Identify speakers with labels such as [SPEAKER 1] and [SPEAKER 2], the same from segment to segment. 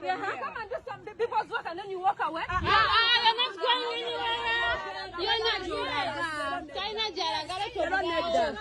[SPEAKER 1] Yeah, come and do some people's work and then you walk away.
[SPEAKER 2] You're not going anywhere. You're not going. China Jara, you're not there.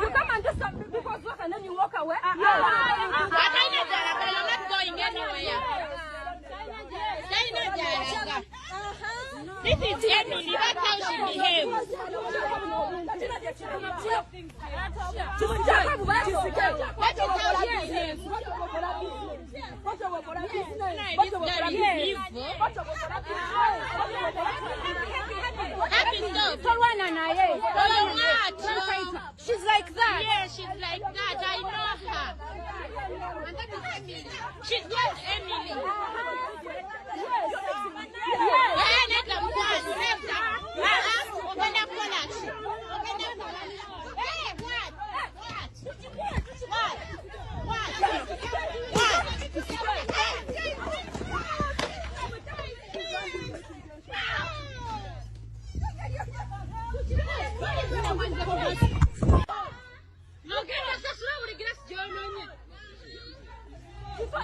[SPEAKER 1] You come and do some people's work and then you walk away.
[SPEAKER 2] This is Emily, that's how she behaves.
[SPEAKER 1] She's like that.
[SPEAKER 2] Yeah, she's like that. I know her. And that is Emily. She's called Emily.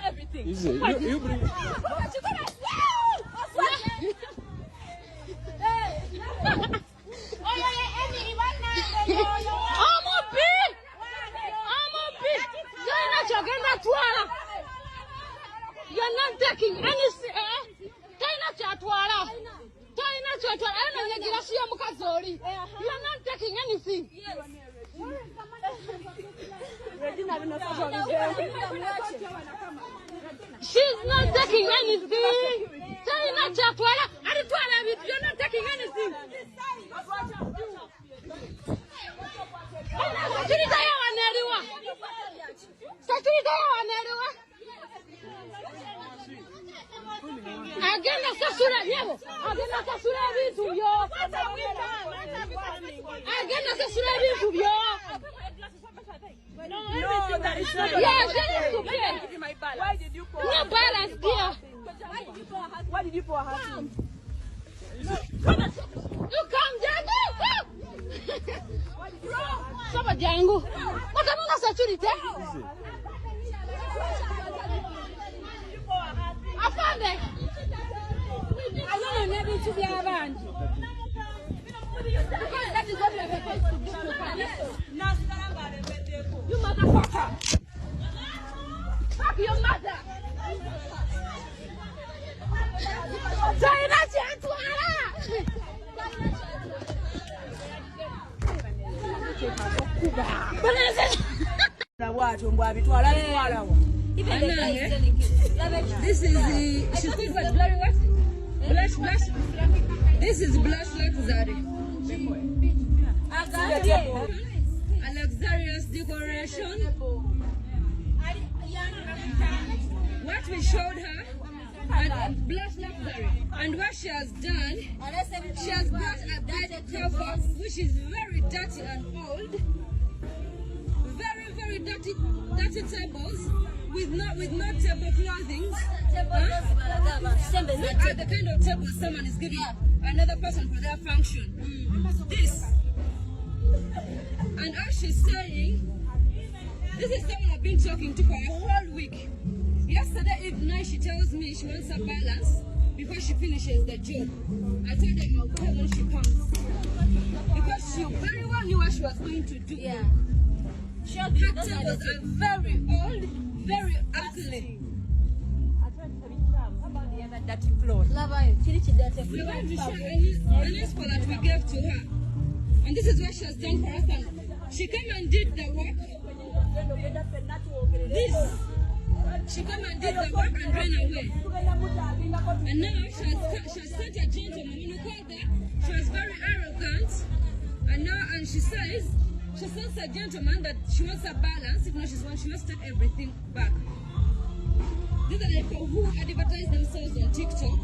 [SPEAKER 1] Everything.
[SPEAKER 3] Is it? You bring.
[SPEAKER 2] You're not taking any. You're not taking anything. She's not taking anything. You're not taking anything.
[SPEAKER 1] No, that is not. Why did you pour?
[SPEAKER 2] No balance, dear.
[SPEAKER 1] Why did you pour her?
[SPEAKER 2] You come, Jango. Sama Jango. What am I security? I found it. I don't know maybe to be around. Because that is what we are supposed to do. You motherfucker. Fuck your mother.
[SPEAKER 4] This is the, she calls that blurry what? Blush. This is blush luxury. A luxurious decoration. What we showed her, and blush luxury. And what she has done, she has brought a bed cover, which is very dirty and old. Very dirty tables with no table clothing. The kind of table someone is giving another person for their function. This. And as she's saying, this is someone I've been talking to for a whole week. Yesterday evening, she tells me she wants a balance before she finishes the job. I told her I'll call when she comes. Because she very well knew what she was going to do. Yeah. Her tables are very old, very ugly.
[SPEAKER 1] Dirty clothes.
[SPEAKER 4] We want to show an expo that we gave to her. And this is what she has done for us. And she came and did the work. This. She came and did the work and ran away. And now she has sent a gentleman. When you called her, she was very arrogant. And she says, she sends a gentleman that she wants a balance. If not, she wants to take everything back. These are the people who advertise themselves on TikTok.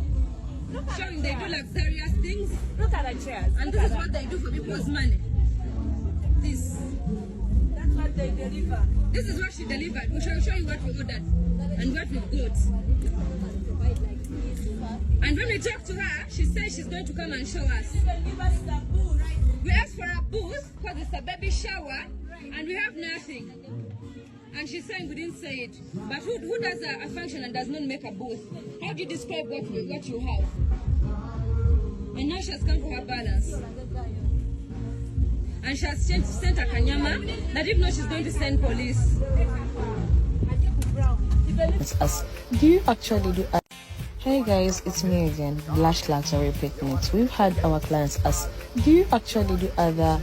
[SPEAKER 4] showing they do luxurious things.
[SPEAKER 1] Look at the chairs.
[SPEAKER 4] And this is what they do for people's money. This.
[SPEAKER 1] That's what they deliver.
[SPEAKER 4] This is what she delivered. We shall show you what we ordered and what we've got. And when we talk to her, she says she's going to come and show us. We asked for a booth because it's a baby shower and we have nothing. And she's saying we didn't say it. But who does a function and does not make a booth? How do you describe what you have? And now she has come for her balance. And she has sent a kanyama that if not she's going to send police.
[SPEAKER 3] Do you actually do? Hey guys, it's me again, Lash Luxury Picnics. We've had our clients ask, do you actually do other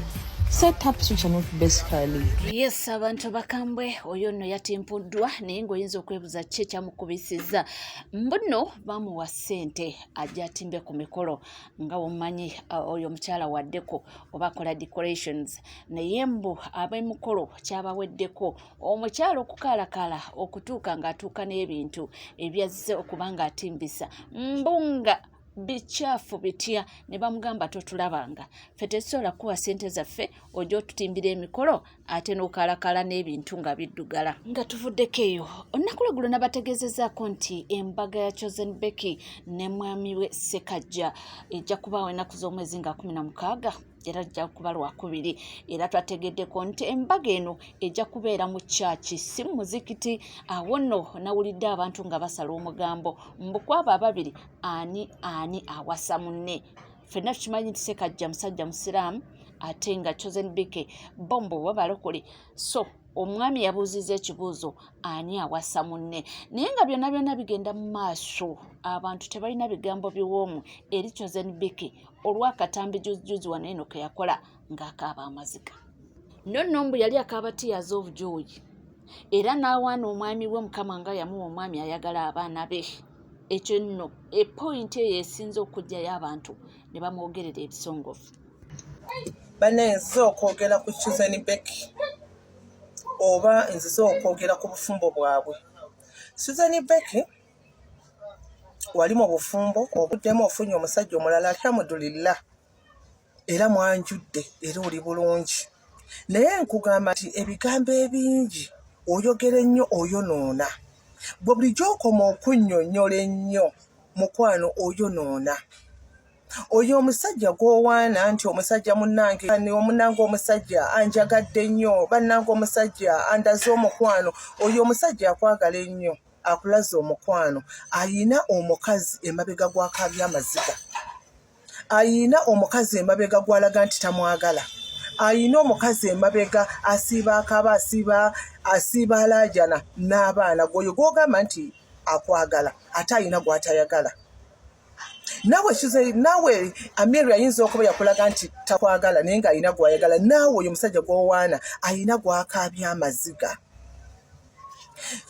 [SPEAKER 3] setups which are not basically?
[SPEAKER 2] Yes, abantu bakambwe oyo nno yatimpuddwa naye ng'oyinza okwebuuza ki ekyamukubisizza. Mbuno bamuwa ssente ajja atimbe ku mikolo nga womanyi oyo mukyala waddeko oba akola decorations naye mbu ab'emikolo kyabaweddeko omukyala okukaalakaala okutuuka ng'atuuka n'ebintu ebyazze okuba ng'atimbisa mbunga bichafu bitya ne bamugamba totulabanga ffe tetusobola kuwa ssente zaffe ojja otutimbira emikolo ate n'okalakala n'ebintu nga biddugala nga tuvuddeko eyo olunaku lweggulo nabategeezezzaako nti embaga ya Chosen Becky ne mwami we Ssekajja ejja kubaawo ennaku z'omwezi nga 16 era ajja kuba Lwakubiri era twategeddeko nti embaga eno ejja kubeera mu church si muzikiti awo nno nawulidde abantu nga basala omugambo mbukwabo ababiri ani awasa munne ffenna tukimanyi nti Ssekajja musajja musiraamu ate nga Chosen Becky bombo babalokole so omwami yabuuzizza ekibuuzo ani awasa munne naye nga byonna bigenda mu maaso abantu tebalina bigambo biwoomu eri Chosen Becky olw'akatambi juzi wano eno ke yakola ng'akaaba amaziga nonno mbu yali akaaba tears of joy era n'awaana omwami we Mukama nga yamuwa omwami ayagala abaana be ekyo nno epointi eyo esinza okujjayo abantu ne bamwogerera ebisongovu
[SPEAKER 5] banenze okwogera ku Chosen Becky oba nzize okwogera ku bufumbo bwabwe. Chosen Becky wali mu bufumbo obuddemu ofunye omusajja omulala alhamdulillah era mwanjudde era oli bulungi naye nkugamba nti ebigambo ebingi oyogera ennyo oyonoona bwe bulijjo okoma okunnyonnyola ennyo mukwano oyonoona oyo omusajja gwowaana nti omusajja munnange omunnange omusajja anjagadde nnyo bannange omusajja andaze omukwano oyo omusajja akwagala ennyo akulaza omukwano ayina omukazi emabega gw'akaabya amaziga ayina omukazi emabega gw'alaga nti tamwagala ayina omukazi emabega asiiba akaaba asiiba alaajana n'abaana gwoyo gw'ogamba nti akwagala ate ayina gw'atayagala nawe Amiru ayinza okuba yakulaga nti takwagala naye nga ayina gw'ayagala naawe oyo omusajja gw'owaana ayina gw'akaabya amaziga.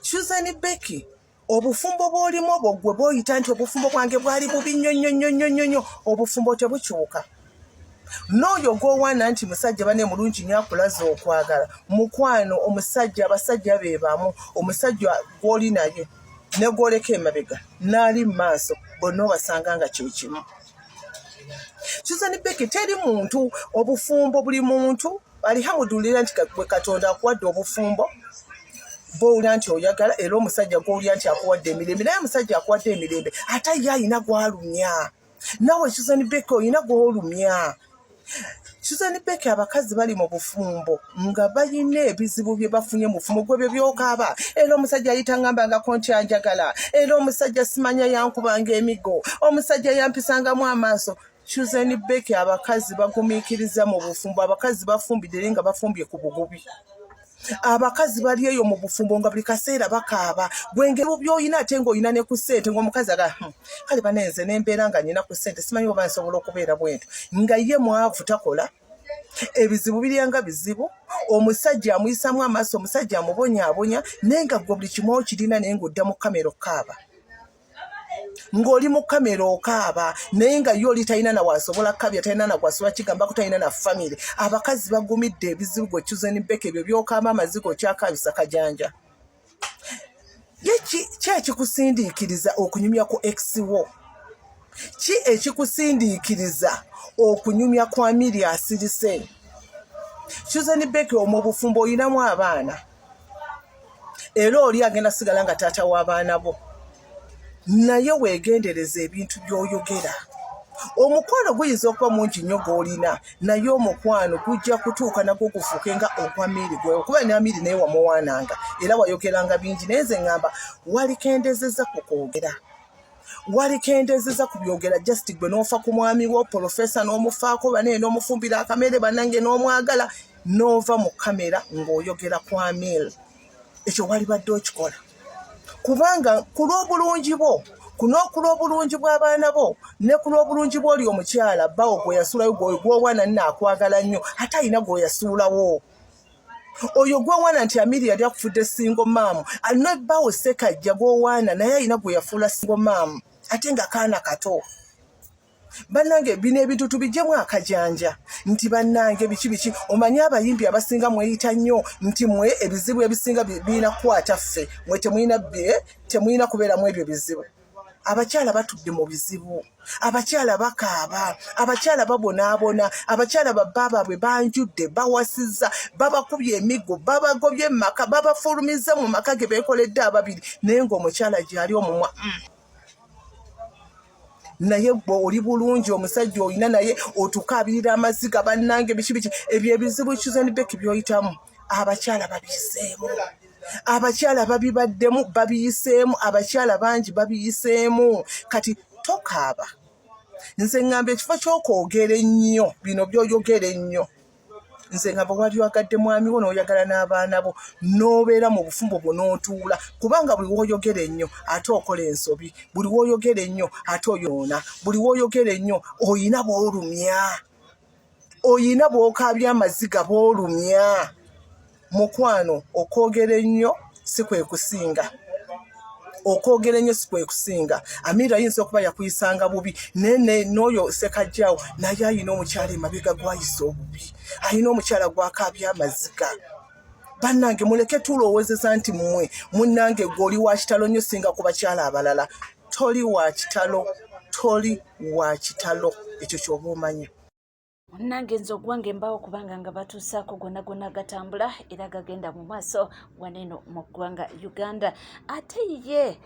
[SPEAKER 5] Chosen Becky obufumbo bw'olimu obwo gwe bw'oyita nti obufumbo bwange bwali bubi nnyo obufumbo tebukyuka n'oyo gw'owaana nti musajja bane mulungi nnyo akulaza okwagala mukwano omusajja abasajja be bamu omusajja gw'oli naye ne gw'oleka emabega n'ali mu maaso bonna obasanga nga kye kimu. Chosen Becky teri muntu obufumbo buli muntu alihamudulira nti gwe Katonda akuwadde obufumbo bw'owulira nti oyagala era omusajja gw'owulira nti akuwadde emirembe naye omusajja akuwadde emirembe ate ye alina gw'alumya nawe Chosen Becky olina gw'olumya. Chosen Becky abakazi bali mu bufumbo nga balina ebizibu bye bafunye mu bufumbo gw'ebyo by'okaaba era omusajja ayita ngambangako nti anjagala era omusajja simanya yankubanga emigo omusajja yampisangamu amaaso. Chosen Becky abakazi bagumiikiriza mu bufumbo abakazi bafumbidde nga bafumbye ku bugubi abakazi bali eyo mu bufumbo nga buli kaseera bakaaba gwengero by'oyina ate ng'oyina ne ku ssente ng'omukazi aga kale banenze n'embeera nga nnyina ku ssente simanyi oba nsobola okubeera bwento nga ye mwavu takola ebizibu biryanga bizibu omusajja amuyisamu amaaso omusajja amubonyaabonya naye nga gwe buli kimu okirina naye ng'odda mu kamera okaaba ng'oli mu kamera okaaba naye nga ye oli talina na wasobola kabya talina na gwasobola kigambako talina na famire abakazi bagumidde ebizibu gwe Chosen Becky ebyo by'okaaba amazigo okyakaabisa kajanja ye ki ekikusindiikiriza okunyumya ku ex wo ki ekikusindiikiriza okunyumya kwa Miri asirise? Susan Becky omu bufumbo oyinamu abaana era oli agenda sigala nga taata w'abaana bo, naye weegendereza ebintu by'oyogera. Omukwano guyinza okuba mungi nnyo gw'olina, naye omukwano gujja kutuuka nagwo gufuuke nga ogwa Miri gwe, okuba ne Miri naye wamuwaananga era wayogeranga bingi, naye nze ngamba walikendezeza ku kwogera, walikendezeza ku byogera. Just gwe n'ofa ku mwami wo Profesa n'omufaako banene n'omufumbira akamere bannange n'omwagala n'ova mu kamera ng'oyogera kwa Miri. Ekyo walibadde okikola kubanga ku lw'obulungi bwo, kunookula obulungi bw'abaana bo ne ku lw'obulungi bw'oli omukyala bawo gwe yasuulayo gw'owaana nno akwagala nnyo ate alina gwe yasuulawo. Oyo gw'owaana nti Amiri yali akufudde single mom, alina bawo Ssekajja gw'owaana naye alina gwe yafuula single mom ate nga kaana kato. Bannange bino ebintu tubijjemu akajanja nti bannange biki omanyi abayimbi abasinga mweyita nnyo nti mwe ebizibu ebisinga birina kukwata ffe, mwe temulina kubeeramu ebyo bizibu. Abakyala batudde mu bizibu, abakyala bakaaba, abakyala babonaabona, abakyala babba baabwe banjudde bawasizza, babakubye emiggo, babagobye mu maka, babafulumiza mu maka ge beekoledde ababiri, naye ng'omukyala gy'ali omumwa naye gwe oli bulungi, omusajja olina naye otukaabirira amaziga. Bannange biki ebyo ebizibu Susan Becky by'oyitamu abakyala babiyiseemu, abakyala babibaddemu babiyiseemu, abakyala bangi babiyiseemu. Kati tokaaba. Nze ngamba ekifo ky'okwogera ennyo bino by'oyogera ennyo, nze ngamba wali wagadde mwami wo n'oyagala n'abaana bo n'obeera mu bufumbo bwo n'otuula, kubanga buli w'oyogera ennyo ate okola ensobi, buli w'oyogera ennyo ate oyoona, buli w'oyogera ennyo oyina bw'olumya, oyina bw'okaabya amaziga bw'olumya. Mukwano okwogera ennyo si kwe kusinga, okwogera ennyo si kwe kusinga. Amiri ayinza okuba yakuyisanga bubi n'oyo Ssekajjaawo naye ayina omukyala emabega gwayisa obubi, ayina omukyala gwakaabya amaziga. Bannange muleke tulowoozeza nti mmwe munnange gwe oli wa kitalo nnyo singa ku bakyala abalala. Toli wa kitalo, toli wa kitalo, ekyo ky'oba omanya.
[SPEAKER 2] Munnange nze ogwange mbaawo kubanga nga batuusaako gonna gatambula era gagenda mu maaso waneeno mu ggwanga Uganda. Ate ye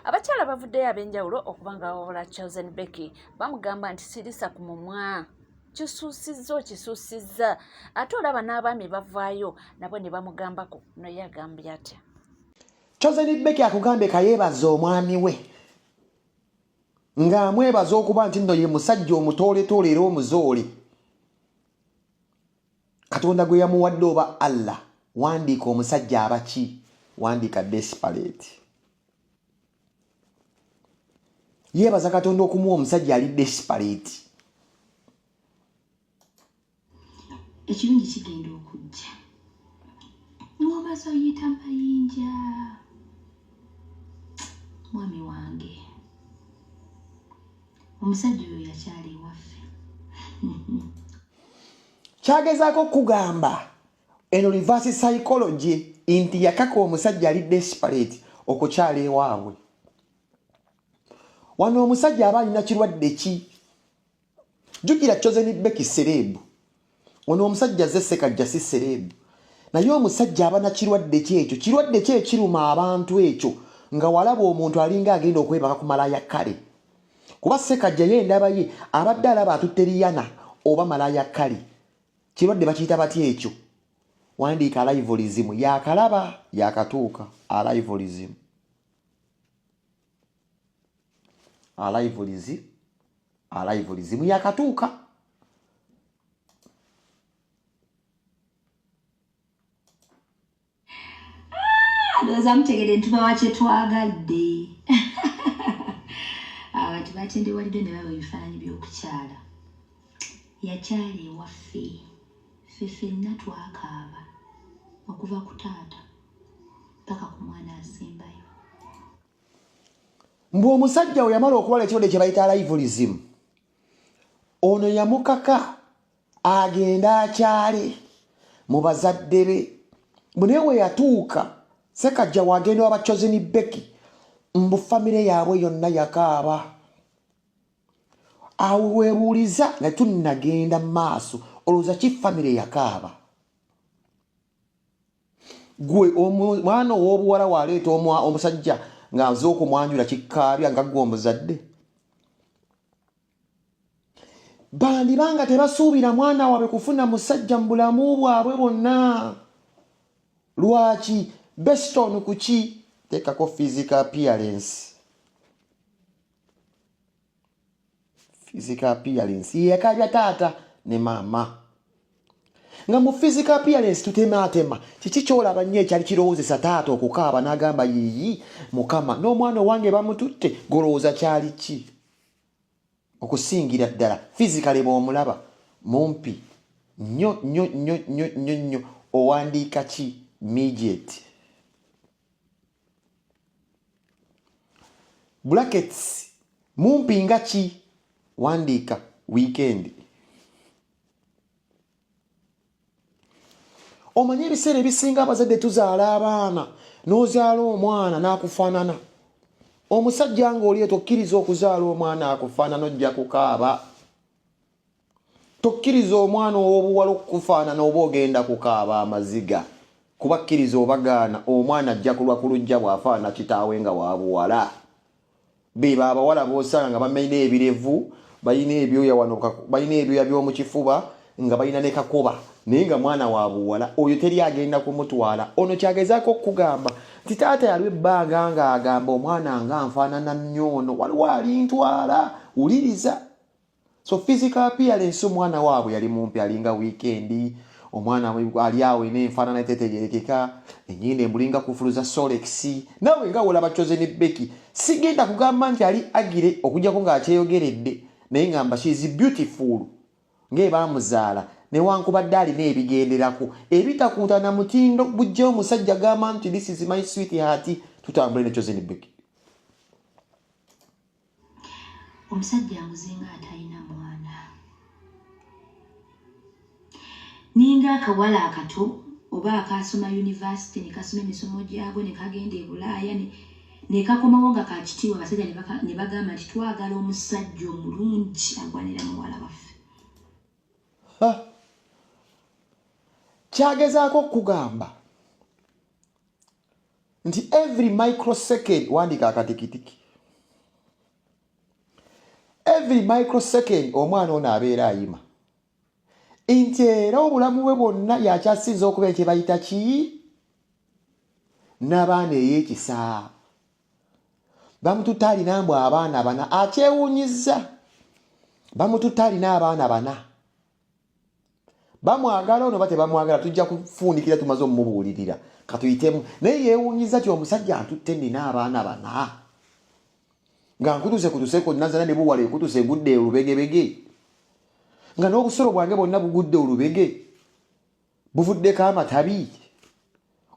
[SPEAKER 2] abakyala bavuddeyo ab'enjawulo okubanga bawola Susan Becky bamugamba nti sirisa ku mumwa, kisuusizza. Ate olaba n'abaami bavaayo nabo ne bamugambako, naye agambye atya?
[SPEAKER 6] Susan Becky akugambye kayeebaza omwami we ng'amwebaza okuba nti nno ye musajja omutooletoole era omuzoole. Katonda gwe yamuwadde oba Allah, wandiika omusajja abaki, wandiika desperate. Yeebaza Katonda okumuwa omusajja ali desperate.
[SPEAKER 7] Ekirungi kigenda okujja ng'omaze oyita mayinja. Mwami wange omusajja oyo yakyali ewaffe.
[SPEAKER 6] Kyagezaako okugamba eno reverse psychology nti yakaka omusajja ali desperate okukyala ewaabwe. Wano omusajja aba alina kirwadde ki? Jjukira Susan Becky serebu, ono omusajja ze Ssekajja si serebu, naye omusajja aba na kirwadde ki ekyo? Kirwadde ki ekiruma abantu ekyo nga walaba omuntu alinga agenda okwebaka ku malaaya kale? Kuba Ssekajja ye endaba ye abadde alaba atutte Rihanna oba malaaya kale. Kirwadde bakiyita batya ekyo? Wandiika alivolism. Yakalaba yakatuuka. Alivolism yakatuuka.
[SPEAKER 7] Ndowooza mutegedde ntuba wa kye twagadde. Abantu batendewalidde ne baba ebifaananyi by'okukyala. Yakyala ewaffe, ffe ffenna twakaaba okuva ku taata paka ku mwana asembayo.
[SPEAKER 6] Mbu omusajja we yamala okuwala ekirwadde kye bayita alivolism, ono yamukaka agenda akyale mu bazadde be. Bwe we yatuuka Ssekajja wagenda waba Susan Becky, mbu famire yaabwe yonna yakaaba. awo webuuliza nga tunnagenda mu maaso olowooza ki famire yakaaba gwe mwana ow'obuwala waleeta omusajja ng'aze okumwanjula kikkaabya nga gwe omuzadde bandibanga tebasuubira mwana waabwe kufuna musajja mu bulamu bwabwe bwonna lwaki beston kuki teekako physical appearance yekabya taata ne maama nga mu physical appearance tutemaatema kiki kyolaba nnyo ekyali kirowoozesa taata okukaaba n'agamba yiyi mukama n'omwana owange bamututte golowooza kyali ki okusingira ddala physically bw'omulaba mumpi nnyo owandiika ki midget brackets mumpi nga ki wandiika weekend omanye ebiseera ebisinga abazadde tuzaala abaana n'ozaala omwana n'akufaanana omusajja ng'oli tokkiriza okuzaala omwana akufaanana ojja kukaaba tokkiriza omwana ow'obuwala okufaanana oba ogenda kukaaba amaziga kuba kkiriza obagaana omwana ajja kulwa ku lujja bw'afaana kitaawe nga wabuwala beba abawala b'osanga nga bamayina ebirevu balina ebyoya wano balina ebyoya by'omu kifuba nga balina ne kakoba naye nga mwana wa buwala oyo teri agenda kumutwala ono kyagezaako okugamba nti taata yaliwo ebbanga ng'agamba omwana nga nfaanana nnyo ono waliwo alintwala wuliriza so physical appearance omwana waabwe yali mumpi alinga weekendi omwana ali awo n'enfaanana etetegerekeka ennyinda emulinga kufuluza solex nawe nga wolaba kyoze ne beki sigenda kugamba nti ali agire okujjako ng'akyeyogeredde naye ngamba she is beautiful ng'ebaamuzaala newankubadde alina ebigenderako ebitakuutana mutindo bujja omusajja gamba nti this is my sweet heart tutambule ne kyoze ne beki
[SPEAKER 7] omusajja amuzinga atalina mwana ninga akawala akato oba akasoma university nekasoma emisomo gyabwe nekagenda e Bulaaya nekakomawo nga kakitiibwa abasajja ne bagamba nti twagala omusajja omulungi agwanira muwala waffe
[SPEAKER 6] kyagezaako okugamba nti every microsecond wandika akatikitiki every microsecond omwana ono abeera ayima nti era obulamu bwe bwonna yakyasinza okuba ekye bayita ki n'abaana ey'ekisa bamututte alina mbw abaana bana akyewuunyiza bamututte alina abaana bana bamwagala ono ba tebamwagala tujja kufundikira tumaze omumubuulirira katuyitemu naye yeewuunyiza ti omusajja antutte nina abaana bana nga nkutusekutuse nazana ne buwala ekutuse egudde olubegebege nga n'obusolo bwange bwonna bugudde olubege buvuddeko amatabi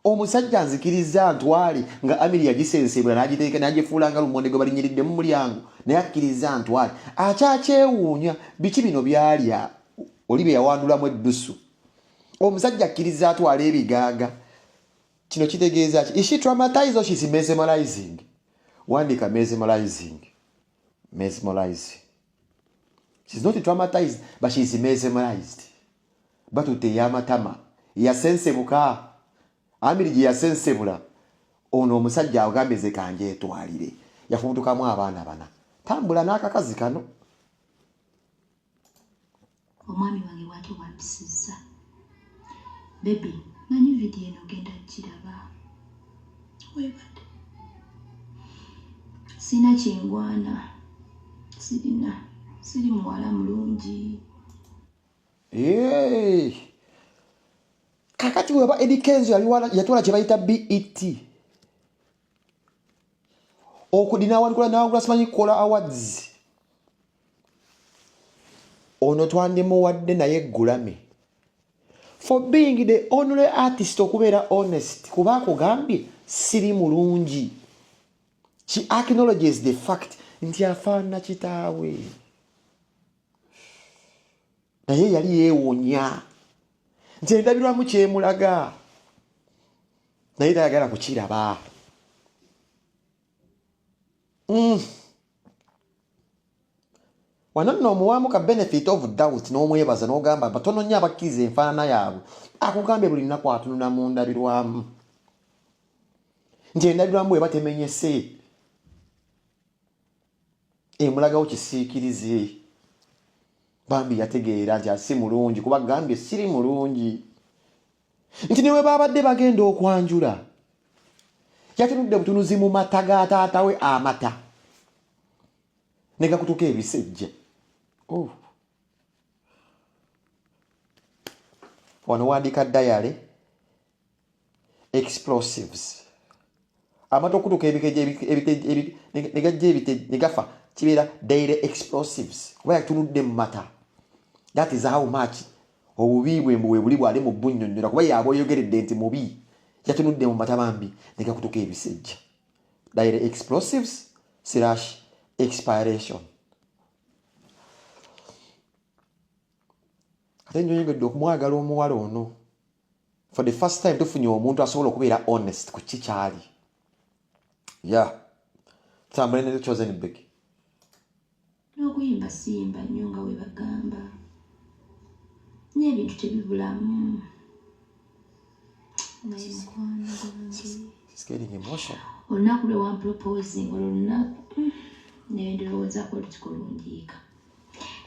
[SPEAKER 6] omusajja nzikiriza ntwale nga amiri yagisensebula n'agiteeka n'agifuula nga lumonde gwe balinyiridde mu mulyango naye akkiriza ntwale akyakyewuunya biki bino byalya oli bye yawandulamu eddusu omusajja akkiriza atwala ebigaaga kino kitegeeza ki is she traumatized or she's mesmerizing wandika mesmerizing she's not traumatized but she's mesmerized batutte yamatama yasensebuka amiri gye yasensebula ono omusajja agambeze kanje etwalire yafubutukamu abaana bana tambula n'akakazi kano
[SPEAKER 7] omwami wange bw'ate bw'ampisizza bebi manyi vidiyo eno genda giraba webadde sina kyengwana siri muwala mulungi kakati weba Eddie Kenzo yatwala kye bayita BET okudina nawangula simanyi kukola awards ono twandimuwadde naye Grammy for being the only artist okubeera honest kuba akugambye siri mulungi she acknowledges the fact nti afaana kitaawe naye yali yeewuunya nti endabirwamu kyemulaga naye tayagala kukiraba
[SPEAKER 6] wano nno omuwaamu ka benefit of doubt n'omwebaza n'ogamba batono nnyo abakkiriza enfaanana yaabwe akugambye buli nnaku atunula mu ndabirwamu nti endabirwamu bweba temenyese emulagawo kisiikirize bambi yategeera nti asi mulungi kuba gambye siri mulungi nti ne bwe baabadde bagenda okwanjula yatunudde butunuzi mu mata ga taata we amata ne gakutuka ebisejja wano wandika dayale explosives amata okutuka ne gafa kibeera daily explosives kuba yatunudde mu mata. That is how much obubi bwe buli bwali mu bunnyonnyola kuba yaaba oyogeredde nti mubi yatunudde mu mata bambi ne gakutuka ebisejja. Daily explosives / expiration. Ate nnyongedde okumwagala omuwala ono for the first time tufunye omuntu asobola okubeera honest ku kikyali. Tambule ne Chosen Big.
[SPEAKER 7] N'okuyimba siyimba nnyo nga bwe bagamba. N'ebintu tebibulamu. Naye mukwano gwange.
[SPEAKER 6] It's getting emotional.
[SPEAKER 7] Olunaku lwe wamproposing olunaku naye ndowoozaako lukikulungiika.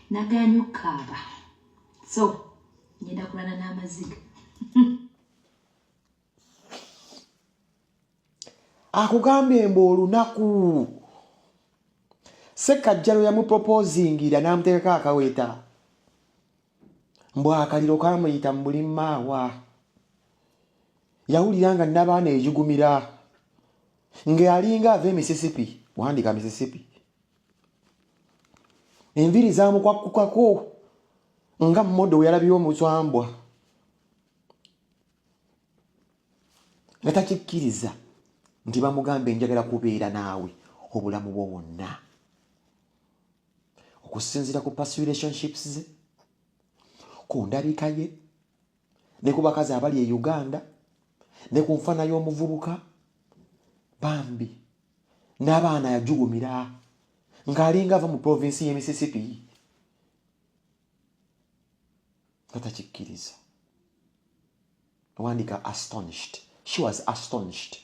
[SPEAKER 7] Nagaanye okukaaba. So, ngenda kulana n'amaziga.
[SPEAKER 6] Akugambye mbu olunaku Ssekajjalo yamuproposingira n'amuteekako akaweta mbu akaliro kamuyita mu buli maawa. Yawulira nga n'abaana ejugumira ng'alinga ava Mississippi, wandika Mississippi. Enviri zaamukwakukako nga mmodo yalabye omuswambwa nga takikkiriza nti bamugambe njagala kubeera naawe obulamu bwo bwonna. Okusinziira ku past relationships ze, ku ndabika ye, ne ku bakazi abali e Uganda, ne ku nfaana y'omuvubuka, bambi n'abaana yajugumira ng'alinga ava mu provinsi y'e Mississippi. Takikkiriza. Wandika astonished. She was astonished.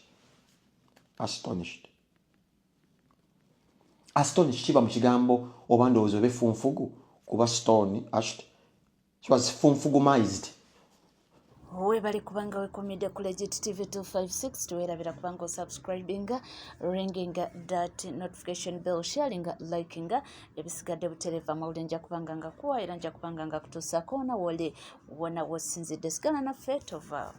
[SPEAKER 6] Astonished kiba mu kigambo oba ndowooza oba effunfugu kuba stone ashed. She was funfugumized.
[SPEAKER 2] Webali kubanga wekomidde ku Legit TV 256 tuweerabira kubanga osubscribinga, ringinga that notification bell, sharinga, likinga ebisigadde butereeva amawulire nja kubanga nga kuwa era nja kubanga nga kutuusaako na wole wona wosinzidde sigala naffe tova.